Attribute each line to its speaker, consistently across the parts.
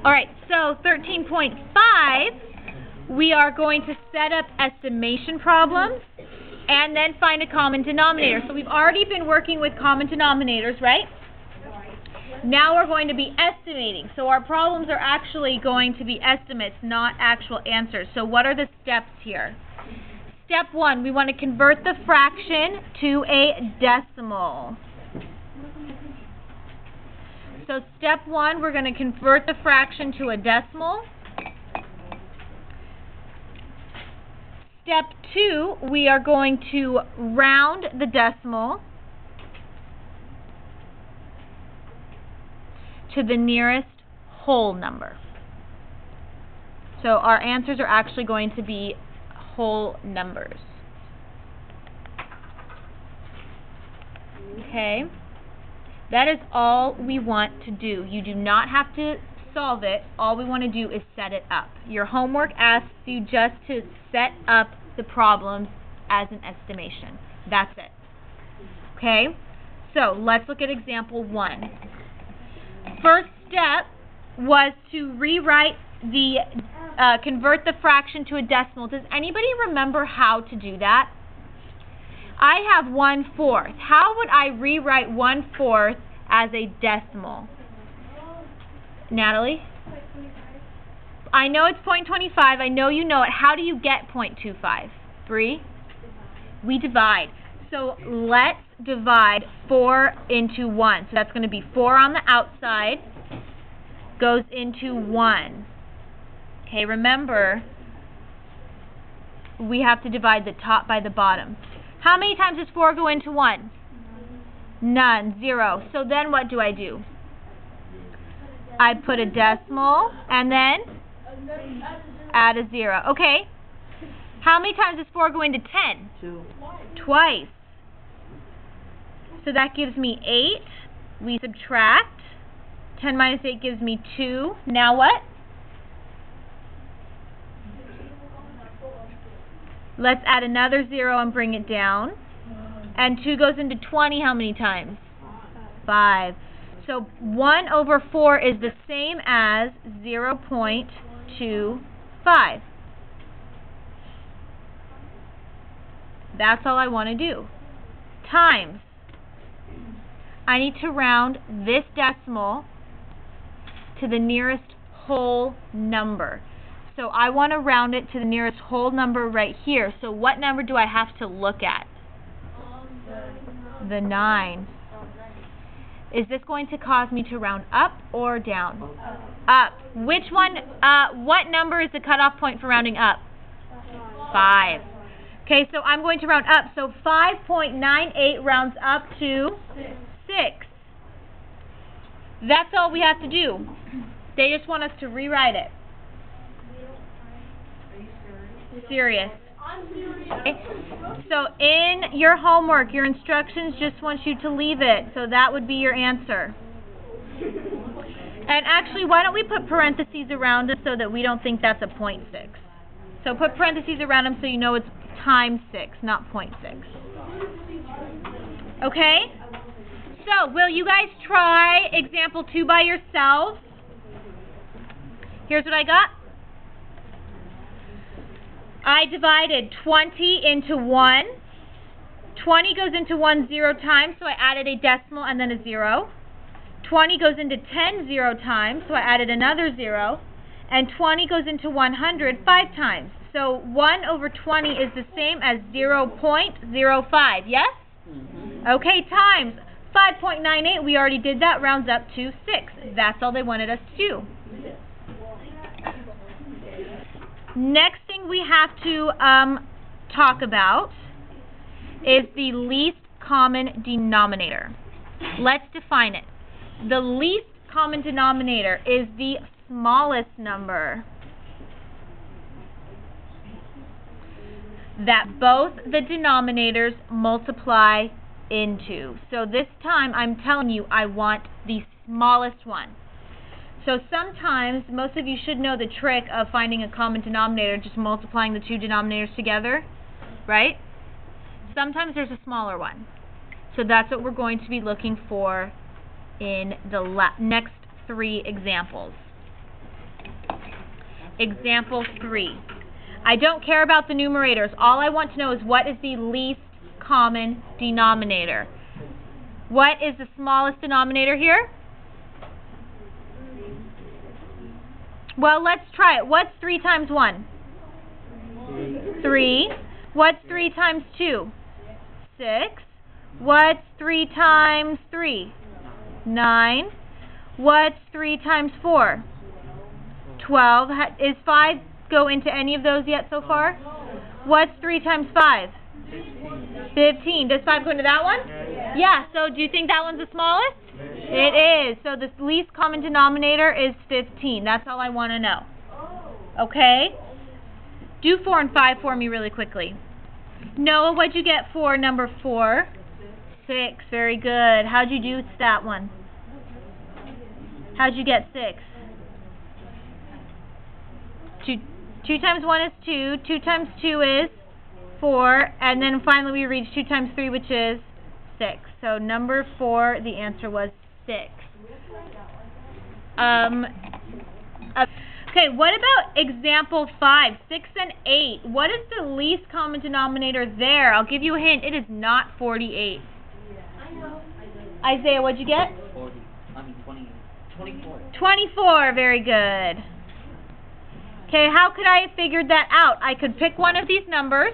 Speaker 1: Alright, so 13.5, we are going to set up estimation problems and then find a common denominator. So we've already been working with common denominators, right? Now we're going to be estimating. So our problems are actually going to be estimates, not actual answers. So what are the steps here? Step 1, we want to convert the fraction to a decimal. So step 1, we're going to convert the fraction to a decimal. Step 2, we are going to round the decimal to the nearest whole number. So our answers are actually going to be whole numbers. Okay? That is all we want to do. You do not have to solve it. All we want to do is set it up. Your homework asks you just to set up the problems as an estimation. That's it. Okay? So let's look at example 1. First step was to rewrite the, convert the fraction to a decimal. Does anybody remember how to do that? I have 1/4. How would I rewrite 1/4 as a decimal? Natalie? I know it's 0.25. I know you know it. How do you get 0.25? Bree? We divide. So let's divide 4 into 1. So that's going to be 4 on the outside goes into 1. Okay, remember, we have to divide the top by the bottom. How many times does 4 go into 1? None. 0. So then what do? I put a decimal and then add a 0. Okay. How many times does 4 go into 10?
Speaker 2: 2.
Speaker 1: Twice. So that gives me 8. We subtract. 10 minus 8 gives me 2. Now what? Let's add another 0 and bring it down. And 2 goes into 20 how many times? 5. So 1/4 is the same as 0.25. That's all I want to do. Times. I need to round this decimal to the nearest whole number. So I want to round it to the nearest whole number right here. So what number do I have to look at? The 9. Is this going to cause me to round up or down? Up. Which one, what number is the cutoff point for rounding up? 5. Okay, so I'm going to round up. So 5.98 rounds up to 6. That's all we have to do. They just want us to rewrite it. Serious. Okay. So in your homework, your instructions just want you to leave it. So that would be your answer. And actually, why don't we put parentheses around it so that we don't think that's a 0.6. So put parentheses around them so you know it's times 6, not 0.6. Okay? So, will you guys try example 2 by yourselves? Here's what I got. I divided 20 into 1. 20 goes into 1 0 times, so I added a decimal and then a 0. 20 goes into 10 0 times, so I added another 0. And 20 goes into 100 5 times. So 1/20 is the same as 0.05, yes? Okay, times 5.98, we already did that, rounds up to 6. That's all they wanted us to do. Next thing we have to talk about is the least common denominator. Let's define it. The least common denominator is the smallest number that both the denominators multiply into. So this time I'm telling you I want the smallest one. So sometimes, most of you should know the trick of finding a common denominator, just multiplying the two denominators together, right? Sometimes there's a smaller one. So that's what we're going to be looking for in the next 3 examples. example 3. I don't care about the numerators. All I want to know is what is the least common denominator. What is the smallest denominator here? Well, let's try it. What's 3 times 1? 3. What's 3 times 2? 6. What's 3 times 3? 9. What's 3 times 4? 12. Is 5 go into any of those yet so far? What's 3 times 5? 15. Does 5 go into that one? Yeah, so do you think that one's the smallest? It is. So the least common denominator is 15. That's all I want to know. Okay? Do 4 and 5 for me really quickly. Noah, what'd you get for number 4? 6. Very good. How'd you do that one? How'd you get 6? 2 times 1 is 2. 2 times 2 is 4. And then finally we reach 2 times 3, which is 6. So number 4, the answer was 6. Okay, what about example 5, 6 and 8? What is the least common denominator there? I'll give you a hint. It is not 48. Isaiah, what'd you get?
Speaker 2: 24.
Speaker 1: 24, very good. Okay, how could I have figured that out? I could pick one of these numbers.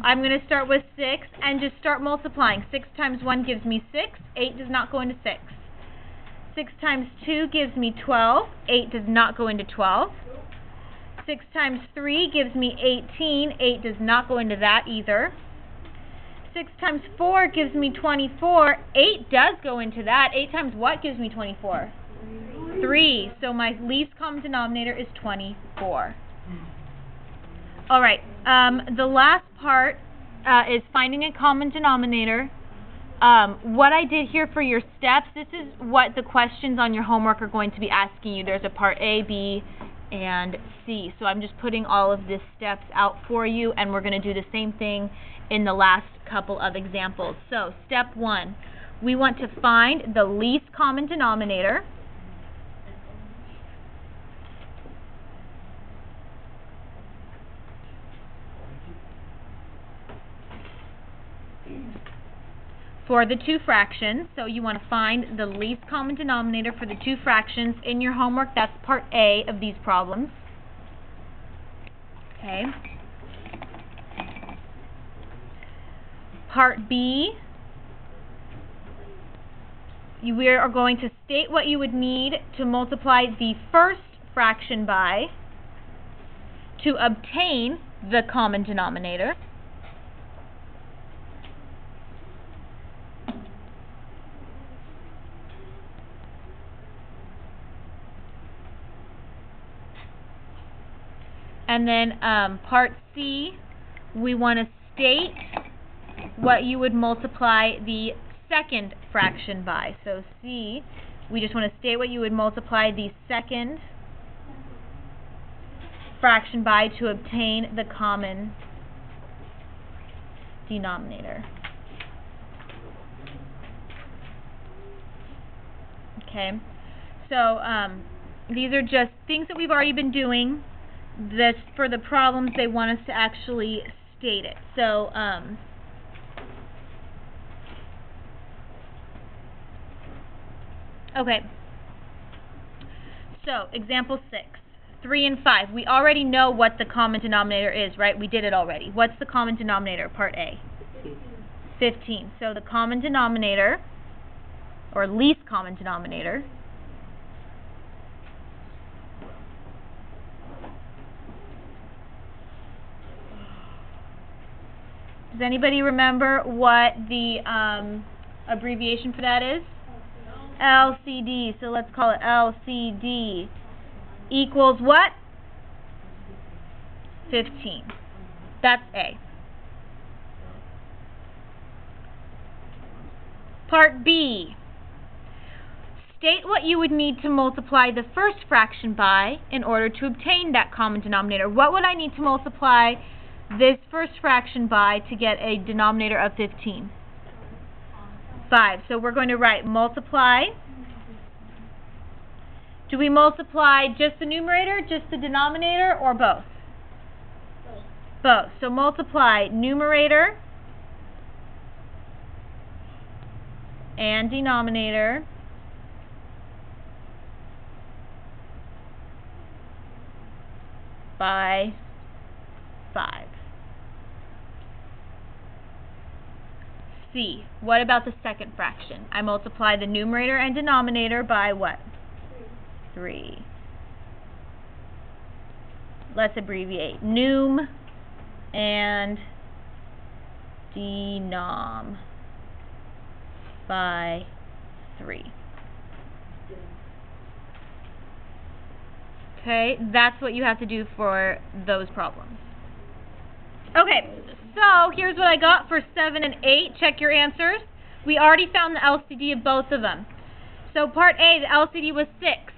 Speaker 1: I'm going to start with 6 and just start multiplying. 6 times 1 gives me 6. 8 does not go into 6. 6 times 2 gives me 12. 8 does not go into 12. 6 times 3 gives me 18. 8 does not go into that either. 6 times 4 gives me 24. 8 does go into that. 8 times what gives me 24? 3. So my least common denominator is 24. Alright, the last part is finding a common denominator. What I did here for your steps, this is what the questions on your homework are going to be asking you. There's a part A, B, and C. So I'm just putting all of the steps out for you, and we're going to do the same thing in the last couple of examples. So step 1, we want to find the least common denominator. For the two fractions, so you want to find the least common denominator for the two fractions in your homework. That's part A of these problems. Okay. Part B, we are going to state what you would need to multiply the first fraction by to obtain the common denominator. And then part C, we want to state what you would multiply the second fraction by. So C, we just want to state what you would multiply the second fraction by to obtain the common denominator. Okay, so these are just things that we've already been doing. This, for the problems, they want us to actually state it. So, okay. So, example 6, 3 and 5. We already know what the common denominator is, right? We did it already. What's the common denominator, part A? 15. So, the common denominator, or least common denominator, does anybody remember what the abbreviation for that is? LCD. So let's call it LCD equals what? 15. That's A. Part B. State what you would need to multiply the first fraction by in order to obtain that common denominator. What would I need to multiply this first fraction by to get a denominator of 15? 5. So we're going to write multiply Do we multiply just the numerator, just the denominator, or both? Both. So multiply numerator and denominator by 5. C. What about the second fraction? I multiply the numerator and denominator by what? 3. Let's abbreviate. Num and denom by 3. Okay, that's what you have to do for those problems. Okay, so here's what I got for 7 and 8. Check your answers. We already found the LCD of both of them. So part A, the LCD was 6.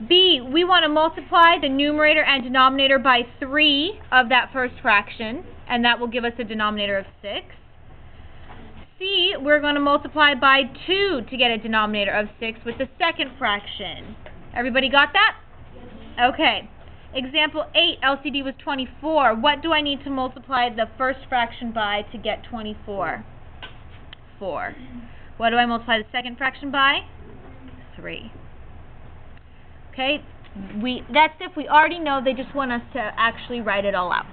Speaker 1: B, we want to multiply the numerator and denominator by 3 of that first fraction, and that will give us a denominator of 6. C, we're going to multiply by 2 to get a denominator of 6 with the second fraction. Everybody got that? Okay. Example 8, LCD was 24. What do I need to multiply the first fraction by to get 24? 4. What do I multiply the second fraction by? 3. Okay, that's if we already know. They just want us to actually write it all out.